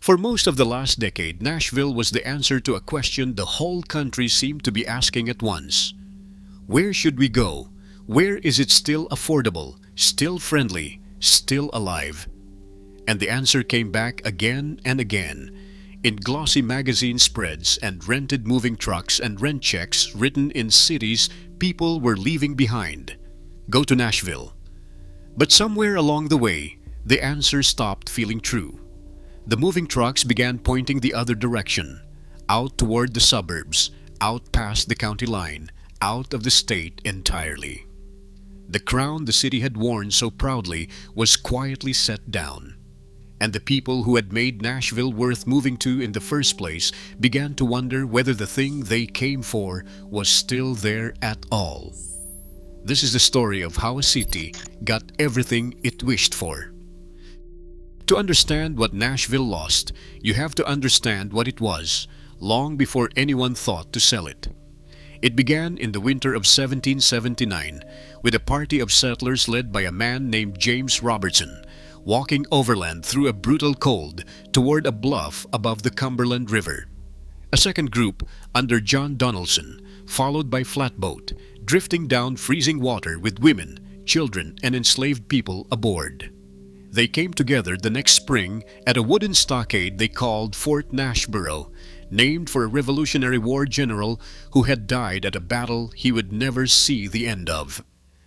For most of the last decade, Nashville was the answer to a question the whole country seemed to be asking at once. Where should we go? Where is it still affordable, still friendly, still alive? And the answer came back again and again, in glossy magazine spreads and rented moving trucks and rent checks written in cities people were leaving behind. Go to Nashville. But somewhere along the way, the answer stopped feeling true. The moving trucks began pointing the other direction, out toward the suburbs, out past the county line, out of the state entirely. The crown the city had worn so proudly was quietly set down, and the people who had made Nashville worth moving to in the first place began to wonder whether the thing they came for was still there at all. This is the story of how a city got everything it wished for. To understand what Nashville lost, you have to understand what it was, long before anyone thought to sell it. It began in the winter of 1779 with a party of settlers led by a man named James Robertson, walking overland through a brutal cold toward a bluff above the Cumberland River. A second group, under John Donaldson, followed by flatboat, drifting down freezing water with women, children, and enslaved people aboard. They came together the next spring at a wooden stockade they called Fort Nashborough, named for a Revolutionary War general who had died at a battle he would never see the end of.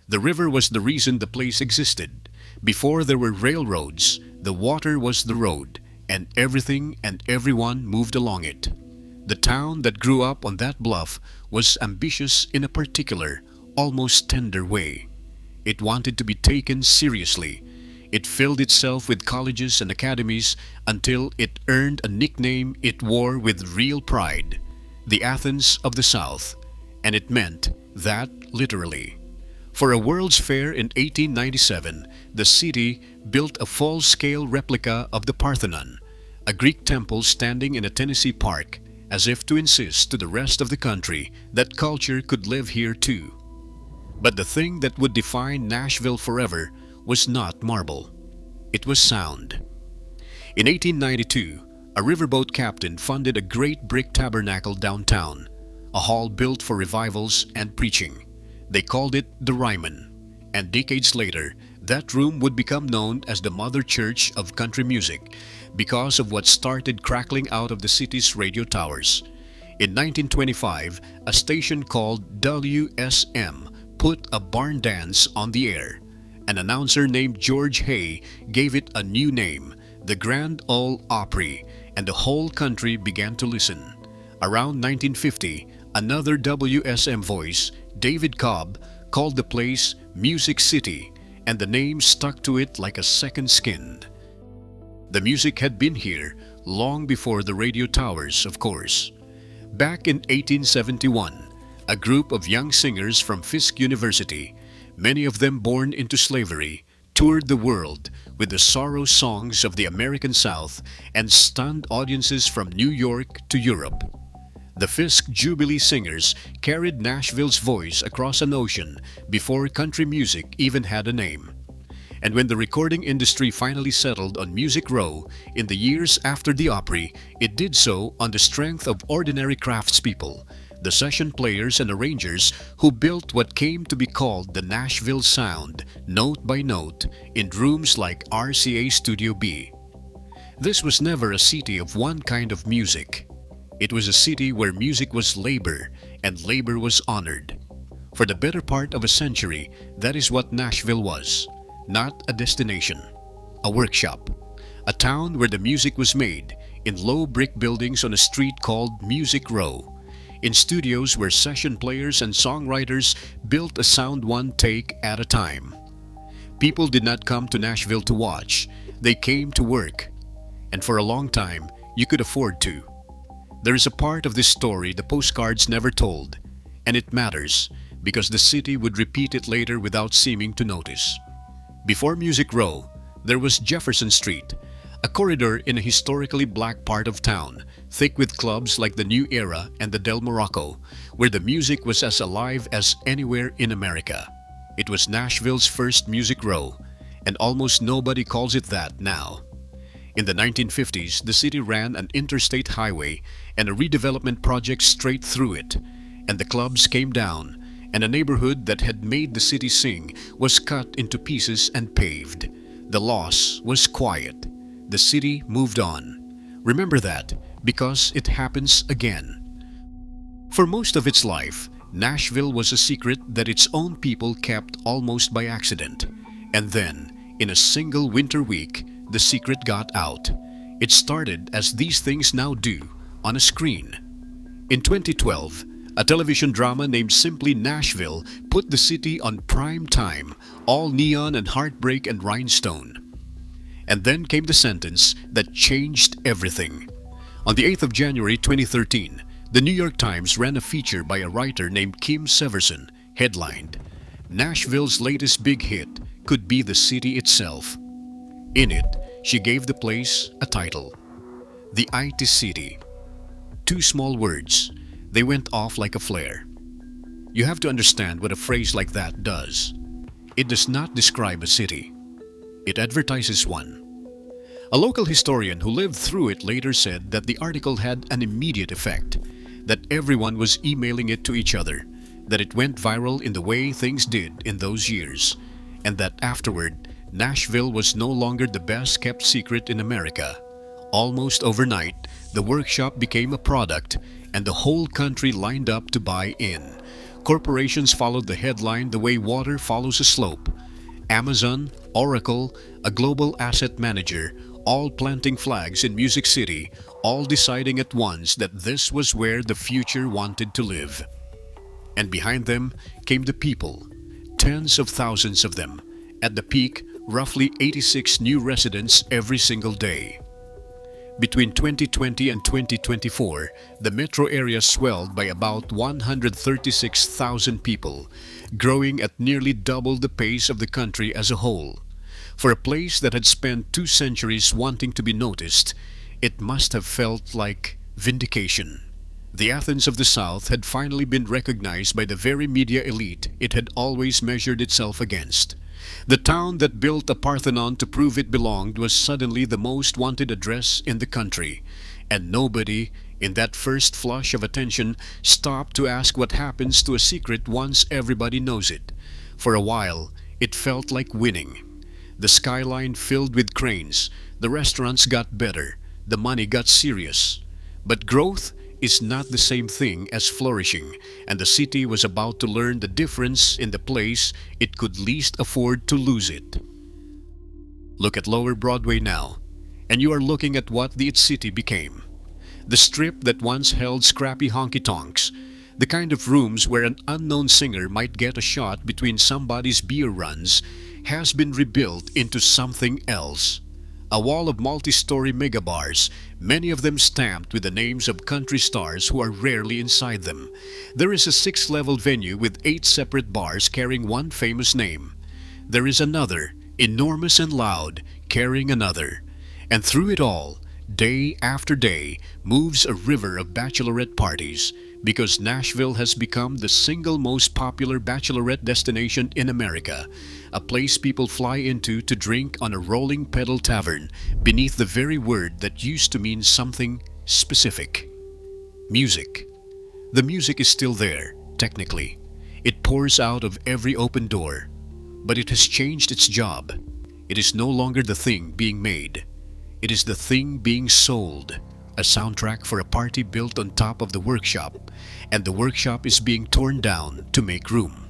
The river was the reason the place existed. Before there were railroads, the water was the road, and everything and everyone moved along it. The town that grew up on that bluff was ambitious in a particular, almost tender way. It wanted to be taken seriously. It filled itself with colleges and academies until it earned a nickname it wore with real pride, the Athens of the South, and it meant that literally. For a World's Fair in 1897, the city built a full-scale replica of the Parthenon, a Greek temple standing in a Tennessee park, as if to insist to the rest of the country that culture could live here too. But the thing that would define Nashville forever was not marble. It was sound. In 1892, a riverboat captain funded a great brick tabernacle downtown, a hall built for revivals and preaching. They called it the Ryman, and decades later, that room would become known as the Mother Church of Country Music because of what started crackling out of the city's radio towers. In 1925, a station called WSM put a barn dance on the air. An announcer named George Hay gave it a new name, the Grand Ole Opry, and the whole country began to listen. Around 1950, another WSM voice, David Cobb, called the place Music City, and the name stuck to it like a second skin. The music had been here long before the radio towers, of course. Back in 1871, a group of young singers from Fisk University, many of them born into slavery, toured the world with the sorrow songs of the American South and stunned audiences from New York to Europe. The Fisk Jubilee Singers carried Nashville's voice across an ocean before country music even had a name. And when the recording industry finally settled on Music Row in the years after the Opry, it did so on the strength of ordinary craftspeople, the session players and arrangers who built what came to be called the Nashville Sound, note by note, in rooms like RCA Studio B. This was never a city of one kind of music. It was a city where music was labor, and labor was honored. For the better part of a century, that is what Nashville was. Not a destination, a workshop, a town where the music was made, in low brick buildings on a street called Music Row, in studios where session players and songwriters built a sound one take at a time. People did not come to Nashville to watch, they came to work. And for a long time, you could afford to. There is a part of this story the postcards never told, and it matters because the city would repeat it later without seeming to notice. Before Music Row, there was Jefferson Street, a corridor in a historically black part of town, thick with clubs like the New Era and the Del Morocco, where the music was as alive as anywhere in America. It was Nashville's first Music Row, and almost nobody calls it that now. In the 1950s, the city ran an interstate highway and a redevelopment project straight through it, and the clubs came down, and a neighborhood that had made the city sing was cut into pieces and paved. The loss was quiet. The city moved on. Remember that, because it happens again. For most of its life, Nashville was a secret that its own people kept almost by accident. And then, in a single winter week, the secret got out. It started as these things now do, on a screen. In 2012, a television drama named simply Nashville put the city on prime time, all neon and heartbreak and rhinestone. And then came the sentence that changed everything. On the 8th of January 2013, the New York Times ran a feature by a writer named Kim Severson, headlined, "Nashville's latest big hit could be the city itself." In it, she gave the place a title, "The IT City." Two small words. They went off like a flare. You have to understand what a phrase like that does. It does not describe a city. It advertises one. A local historian who lived through it later said that the article had an immediate effect, that everyone was emailing it to each other, that it went viral in the way things did in those years, and that afterward, Nashville was no longer the best kept secret in America. Almost overnight, the workshop became a product, and the whole country lined up to buy in. Corporations followed the headline the way water follows a slope. Amazon, Oracle, a global asset manager, all planting flags in Music City, all deciding at once that this was where the future wanted to live. And behind them came the people, tens of thousands of them. At the peak, roughly 86 new residents every single day. Between 2020 and 2024, the metro area swelled by about 136,000 people, growing at nearly double the pace of the country as a whole. For a place that had spent 2 centuries wanting to be noticed, it must have felt like vindication. The Athens of the South had finally been recognized by the very media elite it had always measured itself against. The town that built a Parthenon to prove it belonged was suddenly the most wanted address in the country, and nobody, in that first flush of attention, stopped to ask what happens to a secret once everybody knows it. For a while, it felt like winning. The skyline filled with cranes, the restaurants got better, the money got serious. But growth is not the same thing as flourishing, and the city was about to learn the difference in the place it could least afford to lose it. Look at Lower Broadway now, and you are looking at what the city became. The strip that once held scrappy honky tonks, the kind of rooms where an unknown singer might get a shot between somebody's beer runs, has been rebuilt into something else. A wall of multi-story megabars, many of them stamped with the names of country stars who are rarely inside them. There is a 6-level venue with 8 separate bars carrying one famous name. There is another, enormous and loud, carrying another. And through it all, day after day, moves a river of bachelorette parties, because Nashville has become the single most popular bachelorette destination in America, a place people fly into to drink on a rolling pedal tavern beneath the very word that used to mean something specific. Music. The music is still there, technically. It pours out of every open door, but it has changed its job. It is no longer the thing being made. It is the thing being sold. A soundtrack for a party built on top of the workshop, and the workshop is being torn down to make room.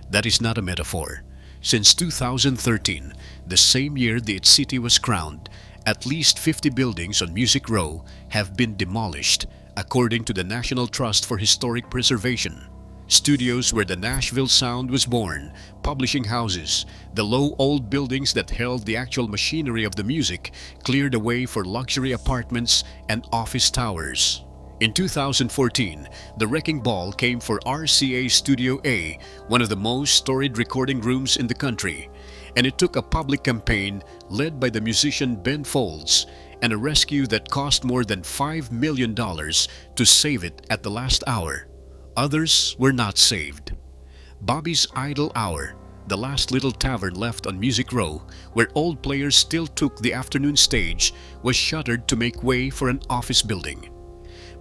That is not a metaphor. Since 2013, the same year the city was crowned, at least 50 buildings on Music Row have been demolished, according to the National Trust for Historic Preservation. Studios where the Nashville sound was born, publishing houses, the low old buildings that held the actual machinery of the music, cleared away for luxury apartments and office towers. In 2014, the wrecking ball came for RCA Studio A, one of the most storied recording rooms in the country, and it took a public campaign led by the musician Ben Folds and a rescue that cost more than $5 million to save it at the last hour. Others were not saved. Bobby's Idle Hour, the last little tavern left on Music Row, where old players still took the afternoon stage, was shuttered to make way for an office building.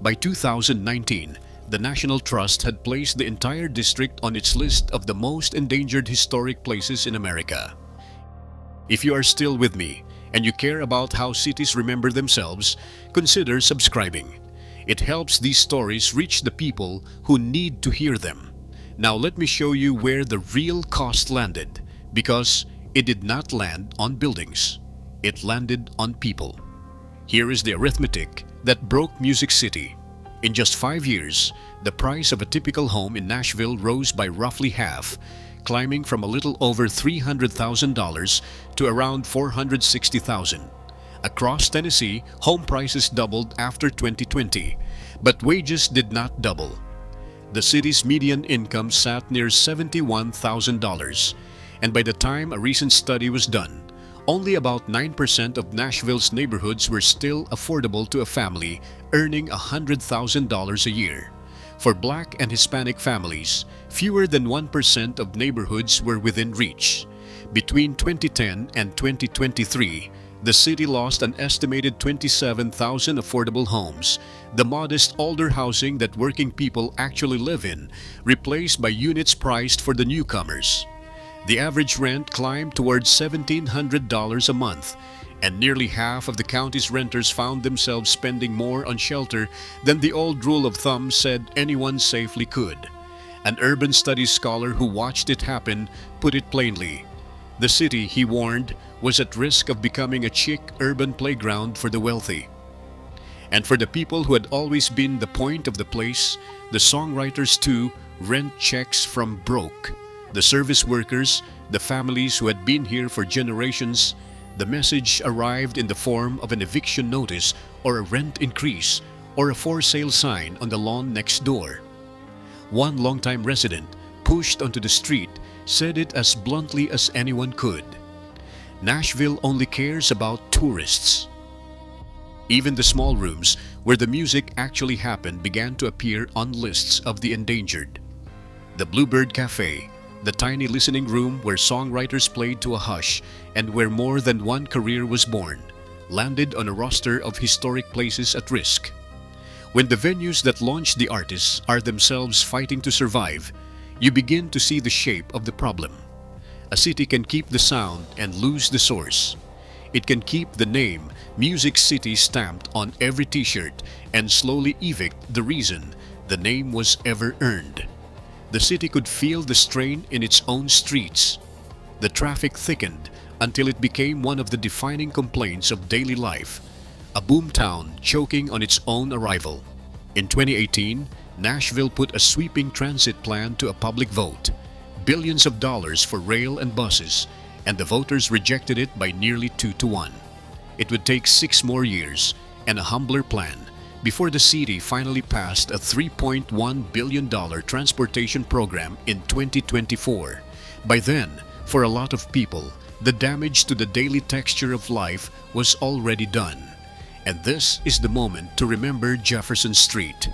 By 2019, the National Trust had placed the entire district on its list of the most endangered historic places in America. If you are still with me and you care about how cities remember themselves, consider subscribing. It helps these stories reach the people who need to hear them. Now let me show you where the real cost landed, because it did not land on buildings. It landed on people. Here is the arithmetic that broke Music City. In just 5 years, the price of a typical home in Nashville rose by roughly half, climbing from a little over $300,000 to around $460,000. Across Tennessee, home prices doubled after 2020, but wages did not double. The city's median income sat near $71,000, and by the time a recent study was done, only about 9% of Nashville's neighborhoods were still affordable to a family earning $100,000 a year. For Black and Hispanic families, fewer than 1% of neighborhoods were within reach. Between 2010 and 2023, the city lost an estimated 27,000 affordable homes, the modest older housing that working people actually live in, replaced by units priced for the newcomers. The average rent climbed towards $1,700 a month, and nearly half of the county's renters found themselves spending more on shelter than the old rule of thumb said anyone safely could. An urban studies scholar who watched it happen put it plainly. The city, he warned, was at risk of becoming a chic urban playground for the wealthy. And for the people who had always been the point of the place, the songwriters too rent checks from broke. The service workers, the families who had been here for generations, the message arrived in the form of an eviction notice or a rent increase or a for sale sign on the lawn next door. One longtime resident, pushed onto the street, said it as bluntly as anyone could. Nashville only cares about tourists. Even the small rooms where the music actually happened began to appear on lists of the endangered. The Bluebird Cafe, the tiny listening room where songwriters played to a hush and where more than one career was born, landed on a roster of historic places at risk. When the venues that launched the artists are themselves fighting to survive, you begin to see the shape of the problem. A city can keep the sound and lose the source. It can keep the name Music City stamped on every t-shirt and slowly evict the reason the name was ever earned. The city could feel the strain in its own streets. The traffic thickened until it became one of the defining complaints of daily life, a boomtown choking on its own arrival. In 2018, Nashville put a sweeping transit plan to a public vote, billions of dollars for rail and buses, and the voters rejected it by nearly 2-1. It would take 6 more years and a humbler plan before the city finally passed a $3.1 billion transportation program in 2024. By then, for a lot of people, the damage to the daily texture of life was already done. And this is the moment to remember Jefferson Street.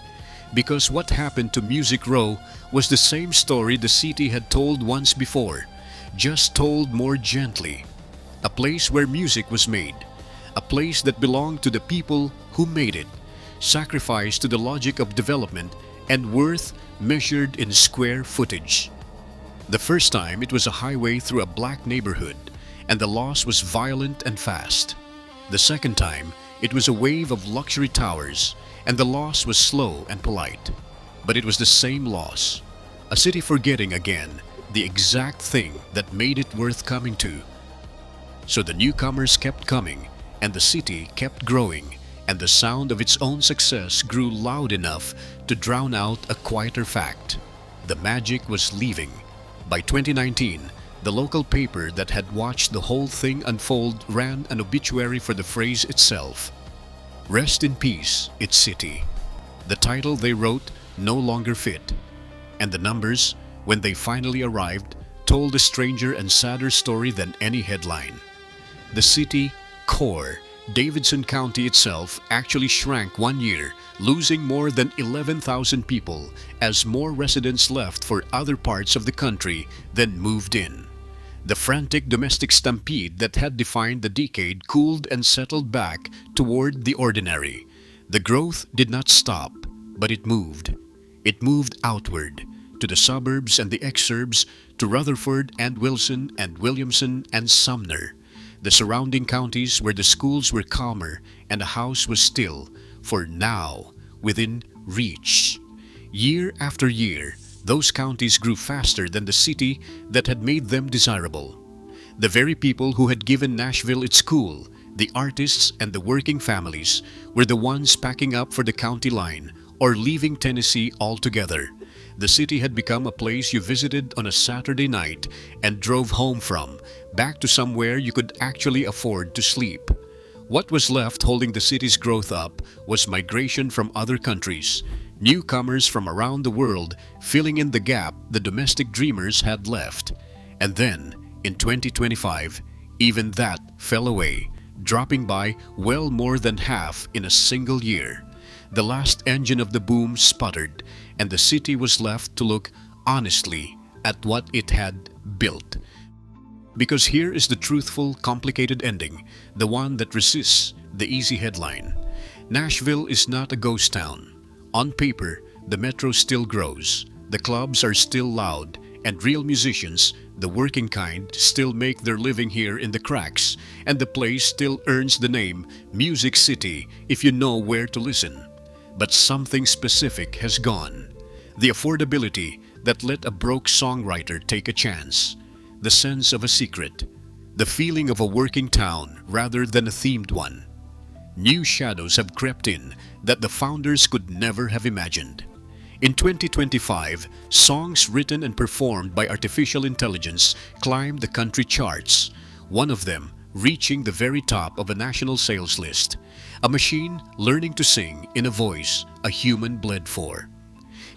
Because what happened to Music Row was the same story the city had told once before, just told more gently. A place where music was made, a place that belonged to the people who made it, sacrificed to the logic of development and worth measured in square footage. The first time it was a highway through a black neighborhood, and the loss was violent and fast. The second time, it was a wave of luxury towers, and the loss was slow and polite. But it was the same loss. A city forgetting again the exact thing that made it worth coming to. So the newcomers kept coming, and the city kept growing, and the sound of its own success grew loud enough to drown out a quieter fact. The magic was leaving. By 2019, the local paper that had watched the whole thing unfold ran an obituary for the phrase itself. Rest in peace, its city. The title they wrote no longer fit, and the numbers, when they finally arrived, told a stranger and sadder story than any headline. The city core, Davidson County itself, actually shrank 1 year, losing more than 11,000 people as more residents left for other parts of the country than moved in. The frantic domestic stampede that had defined the decade cooled and settled back toward the ordinary. The growth did not stop, but it moved. It moved outward, to the suburbs and the exurbs, to Rutherford and Wilson and Williamson and Sumner, the surrounding counties where the schools were calmer and the house was still, for now, within reach. Year after year, those counties grew faster than the city that had made them desirable. The very people who had given Nashville its cool, the artists and the working families, were the ones packing up for the county line or leaving Tennessee altogether. The city had become a place you visited on a Saturday night and drove home from, back to somewhere you could actually afford to sleep. What was left holding the city's growth up was migration from other countries, newcomers from around the world filling in the gap the domestic dreamers had left. And then, in 2025, even that fell away, dropping by well more than half in a single year. The last engine of the boom sputtered, and the city was left to look honestly at what it had built. Because here is the truthful, complicated ending, the one that resists the easy headline. Nashville is not a ghost town. On paper, the metro still grows, the clubs are still loud, and real musicians, the working kind, still make their living here in the cracks, and the place still earns the name Music City if you know where to listen. But something specific has gone. The affordability that let a broke songwriter take a chance. The sense of a secret. The feeling of a working town rather than a themed one. New shadows have crept in that the founders could never have imagined. In 2025, songs written and performed by artificial intelligence climbed the country charts, one of them reaching the very top of a national sales list. A machine learning to sing in a voice a human bled for.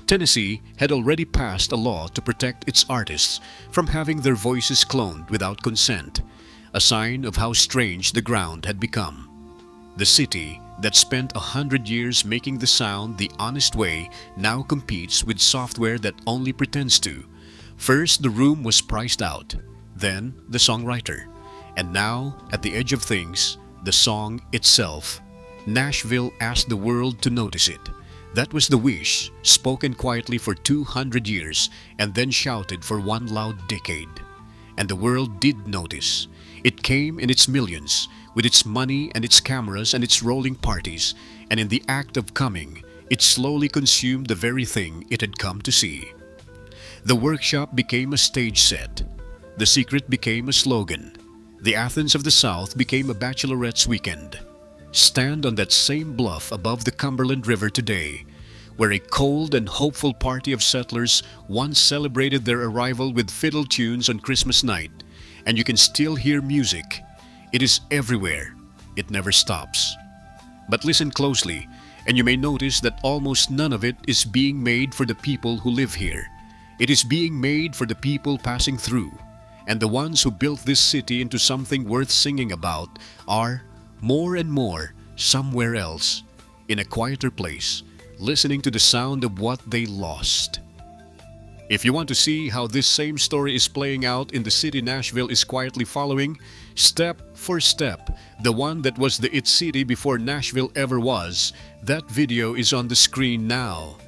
Tennessee had already passed a law to protect its artists from having their voices cloned without consent, a sign of how strange the ground had become. The city that spent 100 years making the sound the honest way now competes with software that only pretends to. First, the room was priced out, then the songwriter, and now, at the edge of things, the song itself. Nashville asked the world to notice it. That was the wish, spoken quietly for 200 years and then shouted for one loud decade. And the world did notice. It came in its millions, with its money and its cameras and its rolling parties, and in the act of coming, it slowly consumed the very thing it had come to see. The workshop became a stage set. The secret became a slogan. The Athens of the South became a bachelorette's weekend. Stand on that same bluff above the Cumberland River today, where a cold and hopeful party of settlers once celebrated their arrival with fiddle tunes on Christmas night, and you can still hear music. It is everywhere. It never stops. But listen closely, and you may notice that almost none of it is being made for the people who live here. It is being made for the people passing through, and the ones who built this city into something worth singing about are, more and more, somewhere else, in a quieter place, listening to the sound of what they lost. If you want to see how this same story is playing out in the city Nashville is quietly following, step for step, the one that was the It City before Nashville ever was, that video is on the screen now.